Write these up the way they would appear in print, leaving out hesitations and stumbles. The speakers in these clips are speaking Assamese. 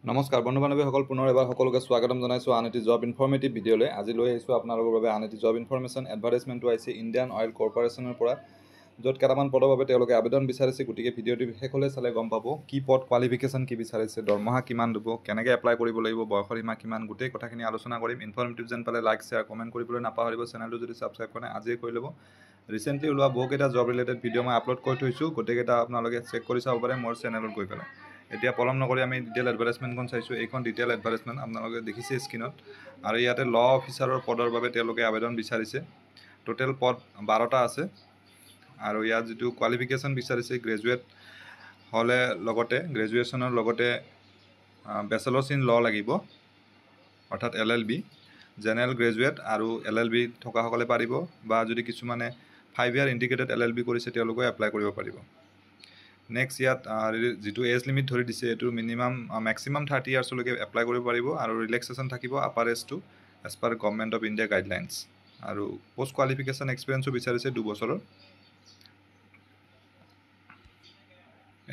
নমস্কাৰ বন্ধু বান্ধৱীসকল, পুনৰ এবাৰ সকলোকে স্বাগতম জনাইছোঁ আন এটি জব ইনফৰ্মেটিভ ভিডিঅ'লৈ। আজি লৈ আহিছোঁ আপোনালোকৰ বাবে আন এটি জব ইনফৰ্মেশ্যন। এডভাৰ্টাইজমেণ্টটো আহিছে ইণ্ডিয়ান অইল কৰ্পৰেশ্যনৰ পৰা, য'ত কেইটামান পদৰ বাবে তেওঁলোকে আবেদন বিচাৰিছে। গতিকে ভিডিঅ'টি শেষলৈ চালে গম পাব কি পদ, কোৱালিফিকেশ্যন কি বিচাৰিছে, দৰমহা কিমান দিব, কেনেকৈ এপ্লাই কৰিব লাগিব, বয়সৰ সীমা কিমান, গোটেই কথাখিনি আলোচনা কৰিম। ইনফৰ্মেটিভ যেন পালে লাইক, শ্বেয়াৰ, কমেণ্ট কৰিবলৈ নাপাহৰিব। চেনেলটো যদি ছাবস্ক্ৰাইব কৰে আজিয়ে কৰি ল'ব। ৰিচেণ্টলি ওলোৱা বহুকেইটা জব ৰিলেটেড ভিডিঅ' মই আপলোড কৰি থৈছোঁ, গোটেইকেইটা আপোনালোকে চেক কৰি চাব পাৰে মোৰ চেনেলত গৈ পেলাই। এতিয়া পলম নকৰি আমি ডিটেইল এডভাৰ্টাইজমেণ্টখন চাইছোঁ। এইখন ডিটেইল এডভাৰ্টাইজমেণ্ট আপোনালোকে দেখিছে স্ক্ৰীনত। আৰু ইয়াতে ল অফিচাৰৰ পদৰ বাবে তেওঁলোকে আবেদন বিচাৰিছে। টোটেল পদ 12টা আছে। আৰু ইয়াত যিটো কোৱালিফিকেশ্যন বিচাৰিছে, গ্ৰেজুৱেট হ'লে লগতে গ্ৰেজুৱেশ্যনৰ লগতে বেচেলাৰ্ছ ইন ল লাগিব, অৰ্থাৎ LLB। জেনেৰেল গ্ৰেজুৱেট আৰু LLB থকাসকলে পাৰিব, বা যদি কিছুমানে 5 year ইণ্টিগ্ৰেটেড LLB কৰিছে তেওঁলোকেও এপ্লাই কৰিব পাৰিব। নেক্সট ইয়াত যিটো এজ লিমিট ধৰি দিছে, এইটো মেক্সিমাম 30 yearsলৈকে এপ্লাই কৰিব পাৰিব, আৰু ৰিলেক্সেশ্যন থাকিব আপাৰ এজটো age per government of India guidelines. আৰু পষ্ট কোৱালিফিকেশ্যন এক্সপিৰিয়েঞ্চো বিচাৰিছে 2 বছৰৰ।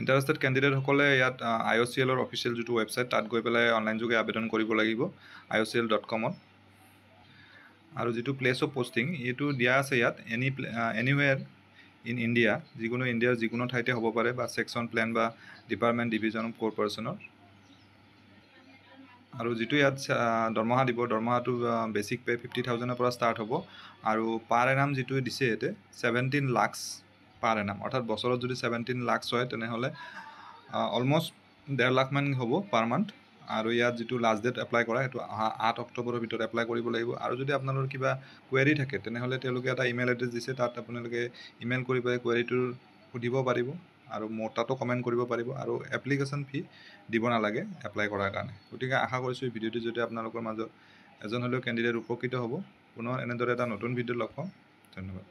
ইণ্টাৰেষ্টেড কেণ্ডিডেটসকলে ইয়াত IOCLৰ অফিচিয়েল যিটো ৱেবছাইট, তাত গৈ পেলাই অনলাইন যোগে আবেদন কৰিব লাগিব, IOCL.com-ত। আৰু যিটো প্লেচ অফ পষ্টিং, এইটো দিয়া আছে ইয়াত এনিৱেৰ ইন ইণ্ডিয়া, যিকোনো ইণ্ডিয়াৰ যিকোনো ঠাইতে হ'ব পাৰে, বা ছেকশ্যন, প্লেন বা ডিপাৰ্টমেণ্ট, ডিভিজন অফ কৰ্পৰেশ্যনৰ। আৰু যিটো ইয়াত দৰমহা দিব, দৰমহাটো বেচিক পে 50,000-ৰ পৰা ষ্টাৰ্ট হ'ব। আৰু পাৰ এনাম যিটো দিছে ইয়াতে 17 lakhs পাৰ এনাম, অৰ্থাৎ বছৰত যদি 17 lakhs হয় তেনেহ'লে অলমষ্ট 1.5 লাখ মান হ'ব পাৰ মান্থ। আৰু ইয়াত যিটো লাষ্ট ডেট এপ্লাই কৰা, সেইটো 8 অক্টোবৰৰ ভিতৰত এপ্লাই কৰিব লাগিব। আৰু যদি আপোনালোকৰ কিবা কুৱেৰি থাকে তেনেহ'লে তেওঁলোকে এটা ইমেইল এড্ৰেছ দিছে, তাত আপোনালোকে ইমেইল কৰি পেলাই কুৱেৰিটোৰ সুধিব পাৰিব, আৰু মোৰ তাতো কমেণ্ট কৰিব পাৰিব। আৰু এপ্লিকেশ্যন ফি দিব নালাগে এপ্লাই কৰাৰ কাৰণে। গতিকে আশা কৰিছোঁ এই ভিডিঅ'টো যদি আপোনালোকৰ মাজত এজন হ'লেও কেণ্ডিডেট উপকৃত হ'ব। পুনৰ এনেদৰে এটা নতুন ভিডিঅ' লগ পাম। ধন্যবাদ।